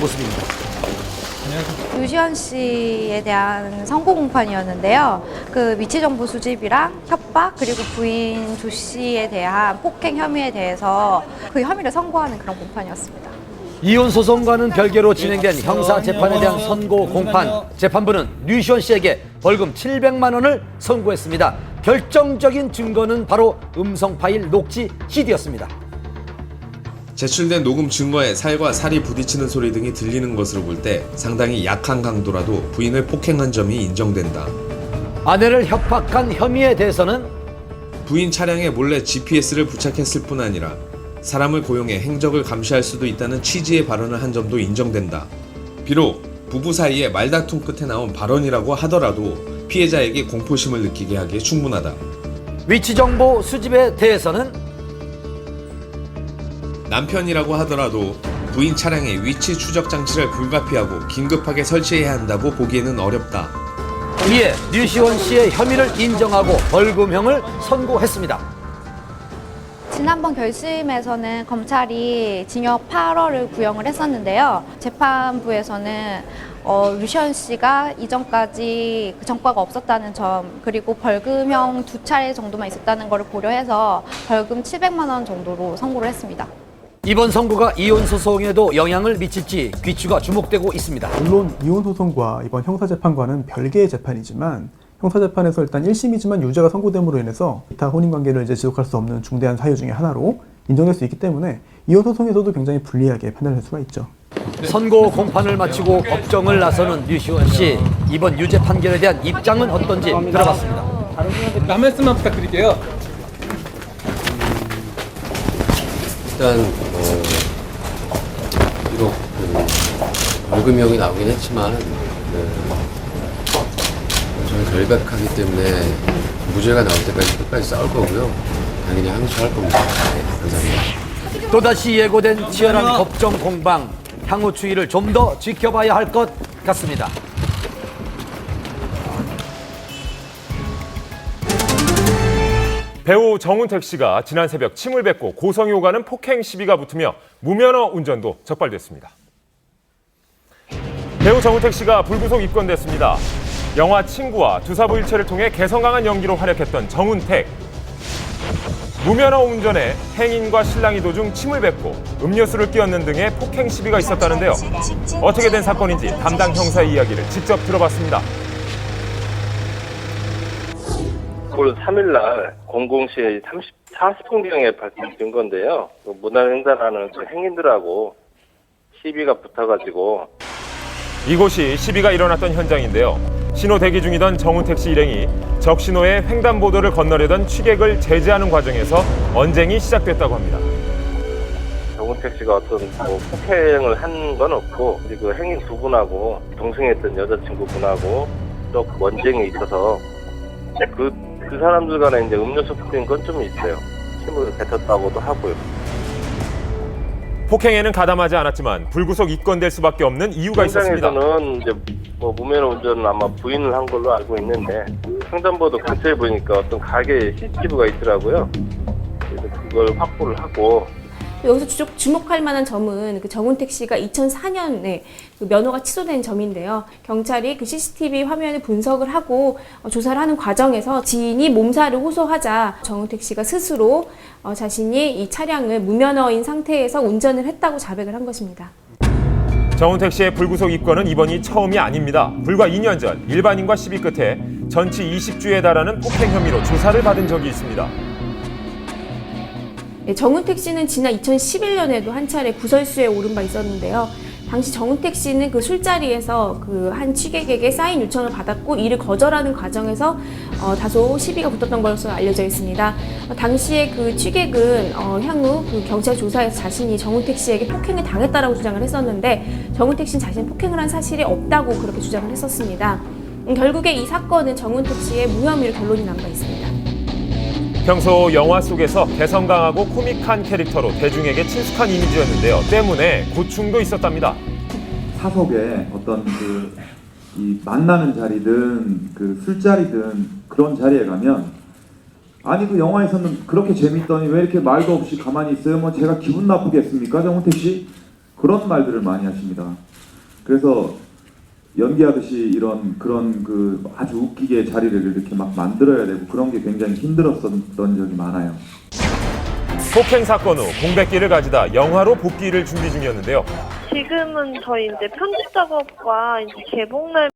모습입니다. 유시원 씨에 대한 선고 공판이었는데요. 그 위치 정보 수집이랑 협박 그리고 부인 조 씨에 대한 폭행 혐의에 대해서 그 혐의를 선고하는 그런 공판이었습니다. 이혼 소송과는 별개로 진행된 형사 재판에 대한 선고 공판. 재판부는 류시원 씨에게 벌금 700만 원을 선고했습니다. 결정적인 증거는 바로 음성 파일 녹취 CD였습니다. 제출된 녹음 증거에 살과 살이 부딪히는 소리 등이 들리는 것으로 볼 때 상당히 약한 강도라도 부인을 폭행한 점이 인정된다. 아내를 협박한 혐의에 대해서는 부인 차량에 몰래 GPS를 부착했을 뿐 아니라 사람을 고용해 행적을 감시할 수도 있다는 취지의 발언을 한 점도 인정된다. 비록 부부 사이에 말다툼 끝에 나온 발언이라고 하더라도 피해자에게 공포심을 느끼게 하기에 충분하다. 위치 정보 수집에 대해서는 남편이라고 하더라도 부인 차량에 위치 추적 장치를 불가피하고 긴급하게 설치해야 한다고 보기에는 어렵다. 이에 류시원 씨의 혐의를 인정하고 벌금형을 선고했습니다. 지난번 결심에서는 검찰이 징역 8월을 구형을 했었는데요. 재판부에서는 류시원 씨가 이전까지 그 전과가 없었다는 점 그리고 벌금형 2차례 정도만 있었다는 것을 고려해서 벌금 700만 원 정도로 선고를 했습니다. 이번 선고가 이혼 소송에도 영향을 미칠지 귀추가 주목되고 있습니다. 물론 이혼 소송과 이번 형사재판과는 별개의 재판이지만 형사재판에서 일단 1심이지만 유죄가 선고됨으로 인해서 기타 혼인관계를 지속할 수 없는 중대한 사유 중에 하나로 인정될 수 있기 때문에 이혼 소송에서도 굉장히 불리하게 판단할 수가 있죠. 선고 공판을 마치고 법정을 나서는 류시원 씨. 이번 유죄 판결에 대한 입장은 어떤지 들어봤습니다. 한 말씀만 부탁드릴게요. 일단 비록 벌금형이 나오긴 했지만 저는 결백하기 때문에 무죄가 나올 때까지 끝까지 싸울 거고요. 당연히 항소할 겁니다. 네, 감사합니다. 또다시 예고된 치열한 법정 공방. 향후 추이를 좀 더 지켜봐야 할 것 같습니다. 배우 정운택 씨가 지난 새벽 침을 뱉고 고성이 오가는 폭행 시비가 붙으며 무면허 운전도 적발됐습니다. 배우 정운택 씨가 불구속 입건됐습니다. 영화 친구와 두사부일체를 통해 개성강한 연기로 활약했던 정운택. 무면허 운전에 행인과 신랑이 도중 침을 뱉고 음료수를 끼얹는 등의 폭행 시비가 있었다는데요. 어떻게 된 사건인지 담당 형사의 이야기를 직접 들어봤습니다. 올 3일날 00시 40분경에 발생된 건데요. 문화행사라는 행인들하고 시비가 붙어가지고 이곳이 시비가 일어났던 현장인데요. 신호 대기 중이던 정운택 씨 일행이 적신호에 횡단보도를 건너려던 취객을 제지하는 과정에서 언쟁이 시작됐다고 합니다. 정운택 씨가 어떤 폭행을 한 건 없고 그 행인 두 분하고 동승했던 여자친구분하고 또 언쟁이 있어서 그 사람들 간에 이제 음료수 뿌린 건 좀 있어요. 침을 뱉었다고도 하고요. 폭행에는 가담하지 않았지만 불구속 입건될 수밖에 없는 이유가 있었습니다. 현장에서는 이제 무면허 운전은 아마 부인을 한 걸로 알고 있는데 횡단보도 근처에 보니까 어떤 가게에 CCTV가 있더라고요. 그래서 그걸 확보를 하고. 여기서 주목할 만한 점은 그 정운택 씨가 2004년에 그 면허가 취소된 점인데요. 경찰이 그 CCTV 화면을 분석을 하고 조사를 하는 과정에서 지인이 몸살을 호소하자 정운택 씨가 스스로 자신이 이 차량을 무면허인 상태에서 운전을 했다고 자백을 한 것입니다. 정운택 씨의 불구속 입건은 이번이 처음이 아닙니다. 불과 2년 전 일반인과 시비 끝에 전치 20주에 달하는 폭행 혐의로 조사를 받은 적이 있습니다. 정운택 씨는 지난 2011년에도 한 차례 구설수에 오른 바 있었는데요. 당시 정운택 씨는 그 술자리에서 그 한 취객에게 사인 요청을 받았고 이를 거절하는 과정에서 다소 시비가 붙었던 것으로 알려져 있습니다. 당시에 그 취객은 향후 그 경찰 조사에서 자신이 정운택 씨에게 폭행을 당했다라고 주장을 했었는데 정운택 씨는 자신이 폭행을 한 사실이 없다고 그렇게 주장을 했었습니다. 결국에 이 사건은 정운택 씨의 무혐의로 결론이 난 바 있습니다. 평소 영화 속에서 개성강하고 코믹한 캐릭터로 대중에게 친숙한 이미지였는데요. 때문에 고충도 있었답니다. 사석에 어떤 이 만나는 자리든 술자리든 그런 자리에 가면 아니 그 영화에서는 그렇게 재밌더니 왜 이렇게 말도 없이 가만히 있어요? 뭐 제가 기분 나쁘겠습니까, 정운택 씨? 그런 말들을 많이 하십니다. 그래서 연기하듯이 이런 그런 그 아주 웃기게 자리를 이렇게 막 만들어야 되고 그런 게 굉장히 힘들었던 적이 많아요. 폭행 사건 후 공백기를 가지다 영화로 복귀를 준비 중이었는데요. 지금은 저희 이제 편집 작업과 이제 개봉날